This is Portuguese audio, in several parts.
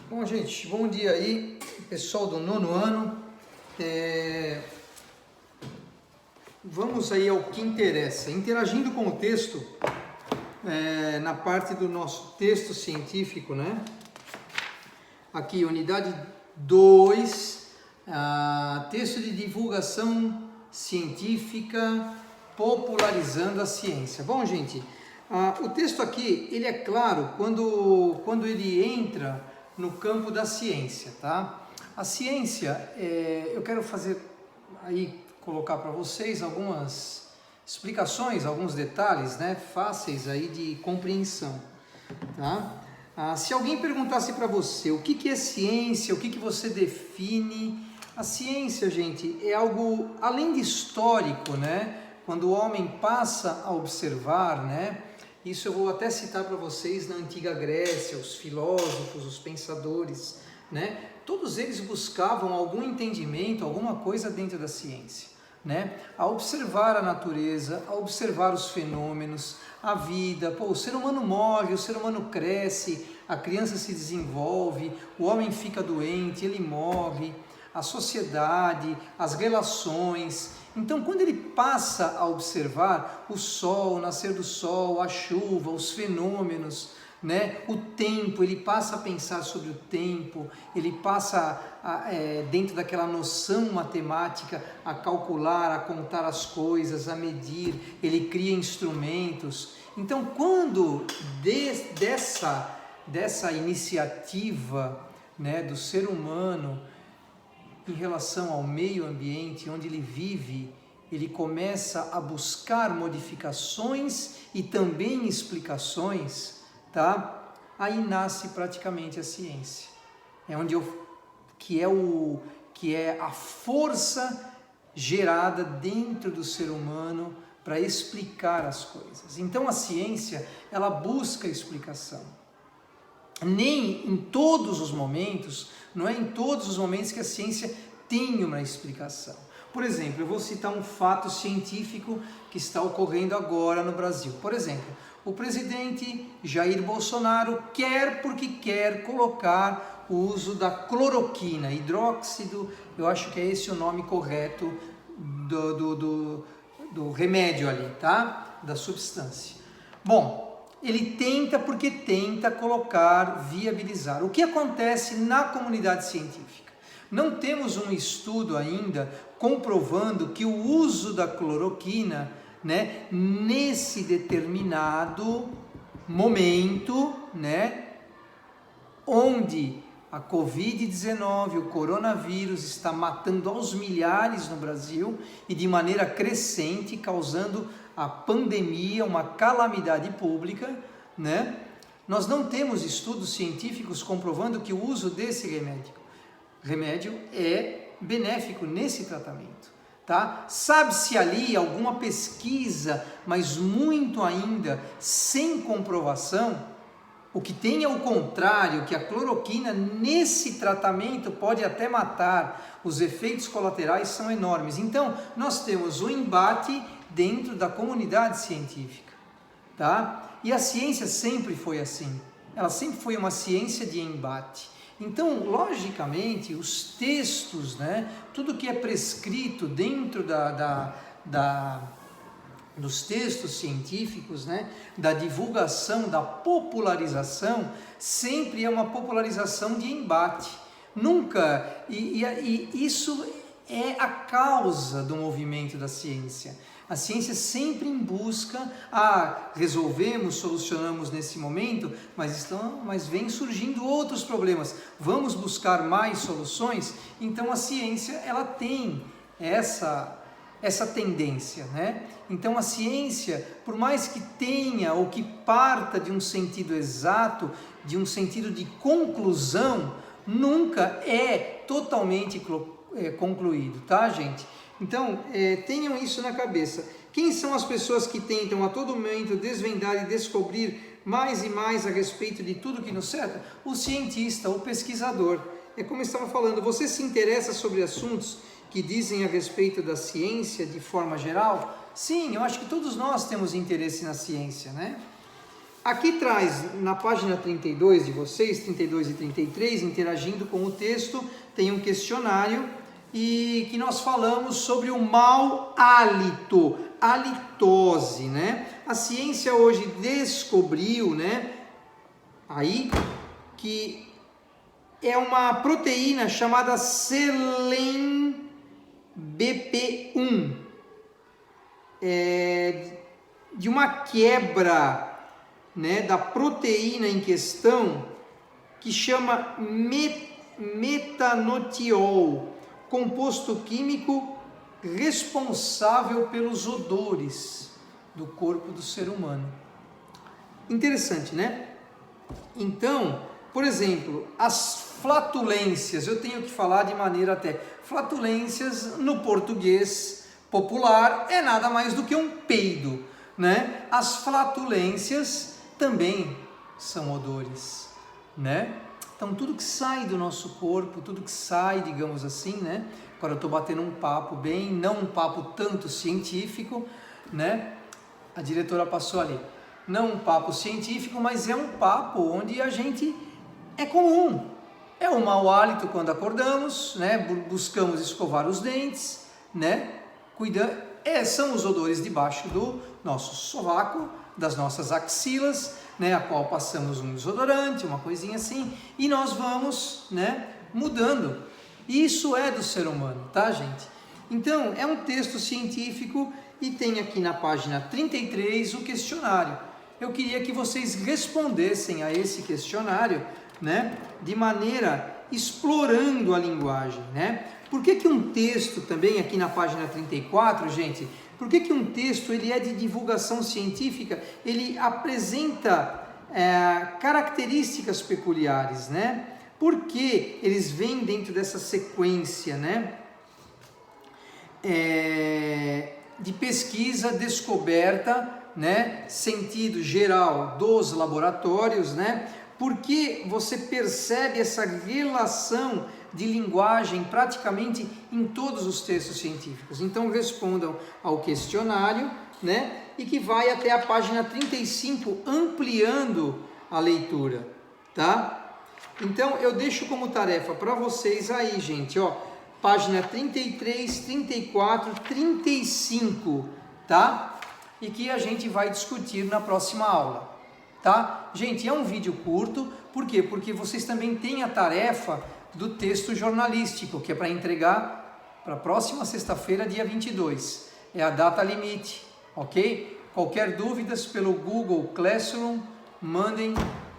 Bom, gente, bom dia aí, pessoal do nono ano. Vamos aí ao que interessa. Interagindo com o texto, na parte do nosso texto científico, né? Aqui, unidade 2, texto de divulgação científica popularizando a ciência. Bom, gente, o texto aqui, ele é claro quando ele entra no campo da ciência, tá? A ciência, eu quero fazer aí, colocar para vocês algumas explicações, alguns detalhes, né, fáceis aí de compreensão, tá? Se alguém perguntasse para você o que é ciência, o que você define, a ciência, gente, é algo além de histórico, né? Quando o homem passa a observar, né? Isso eu vou até citar para vocês na antiga Grécia, os filósofos, os pensadores, né? Todos eles buscavam algum entendimento, alguma coisa dentro da ciência, né? A observar a natureza, a observar os fenômenos, a vida. Pô, o ser humano morre, o ser humano cresce, a criança se desenvolve, o homem fica doente, ele morre, a sociedade, as relações. Então, quando ele passa a observar o sol, o nascer do sol, a chuva, os fenômenos, né? O tempo, ele passa a pensar sobre o tempo, ele passa, dentro daquela noção matemática, a calcular, a contar as coisas, a medir, ele cria instrumentos. Então, quando dessa iniciativa, né, do ser humano, em relação ao meio ambiente onde ele vive, ele começa a buscar modificações e também explicações, tá? Aí nasce praticamente a ciência. É onde que é a força gerada dentro do ser humano para explicar as coisas. Então a ciência, ela busca explicação. Nem em todos os momentos, não é em todos os momentos que a ciência tem uma explicação. Por exemplo, eu vou citar um fato científico que está ocorrendo agora no Brasil. Por exemplo, o presidente Jair Bolsonaro quer colocar o uso da cloroquina, hidróxido, eu acho que é esse o nome correto do remédio ali, tá? Da substância. Bom, ele tenta colocar, viabilizar. O que acontece na comunidade científica? Não temos um estudo ainda comprovando que o uso da cloroquina, né, nesse determinado momento, né, onde a Covid-19, o coronavírus está matando aos milhares no Brasil e de maneira crescente, causando a pandemia, uma calamidade pública, né? Nós não temos estudos científicos comprovando que o uso desse remédio é benéfico nesse tratamento, tá? Sabe-se ali alguma pesquisa, mas muito ainda sem comprovação. O que tem é o contrário, que a cloroquina nesse tratamento pode até matar, os efeitos colaterais são enormes. Então, nós temos um embate dentro da comunidade científica, tá? E a ciência sempre foi assim, ela sempre foi uma ciência de embate. Então, logicamente, os textos, né, tudo que é prescrito dentro dos textos científicos, né, da divulgação, da popularização, sempre é uma popularização de embate. Nunca, e isso é a causa do movimento da ciência. A ciência sempre em busca, resolvemos, solucionamos nesse momento, mas vem surgindo outros problemas. Vamos buscar mais soluções? Então a ciência, ela tem essa tendência, né? Então a ciência, por mais que tenha ou que parta de um sentido exato, de um sentido de conclusão, nunca é totalmente concluído, tá, gente? Então, tenham isso na cabeça. Quem são as pessoas que tentam a todo momento desvendar e descobrir mais e mais a respeito de tudo que nos cerca? O cientista, o pesquisador. É como eu estava falando, você se interessa sobre assuntos que dizem a respeito da ciência de forma geral? Sim, eu acho que todos nós temos interesse na ciência, né? Aqui traz, na página 32 de vocês, 32 e 33, interagindo com o texto, tem um questionário e que nós falamos sobre o mau hálito, halitose, né? A ciência hoje descobriu, né, aí que é uma proteína chamada selen BP1, de uma quebra, né, da proteína em questão, que chama metanotiol, composto químico responsável pelos odores do corpo do ser humano. Interessante, né? Então, por exemplo, as flatulências, eu tenho que falar de maneira até... Flatulências, no português popular, é nada mais do que um peido, né? As flatulências também são odores, né? Então, tudo que sai do nosso corpo, tudo que sai, digamos assim, né? Agora eu estou batendo um papo bem, não um papo tanto científico, né? A diretora passou ali. Não um papo científico, mas é um papo onde a gente é comum. É o mau hálito quando acordamos, né? Buscamos escovar os dentes, né? São os odores debaixo do nosso sovaco, das nossas axilas, né? A qual passamos um desodorante, uma coisinha assim, e nós vamos, né, mudando. Isso é do ser humano, tá, gente? Então, é um texto científico e tem aqui na página 33 o questionário. Eu queria que vocês respondessem a esse questionário, né, de maneira explorando a linguagem, né? Por que um texto também aqui na página 34, gente, por que um texto ele é de divulgação científica, ele apresenta características peculiares, né? Por que eles vêm dentro dessa sequência, né? De pesquisa, descoberta, né? Sentido geral dos laboratórios, né? Porque você percebe essa relação de linguagem praticamente em todos os textos científicos. Então respondam ao questionário, né? E que vai até a página 35, ampliando a leitura, tá? Então eu deixo como tarefa para vocês aí, gente, ó, página 33, 34, 35, tá? E que a gente vai discutir na próxima aula, tá? Gente, é um vídeo curto, por quê? Porque vocês também têm a tarefa do texto jornalístico, que é para entregar para a próxima sexta-feira, dia 22. É a data limite, ok? Qualquer dúvidas pelo Google Classroom, mandem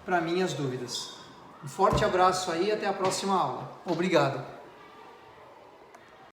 para mim as dúvidas. Um forte abraço aí, até a próxima aula. Obrigado.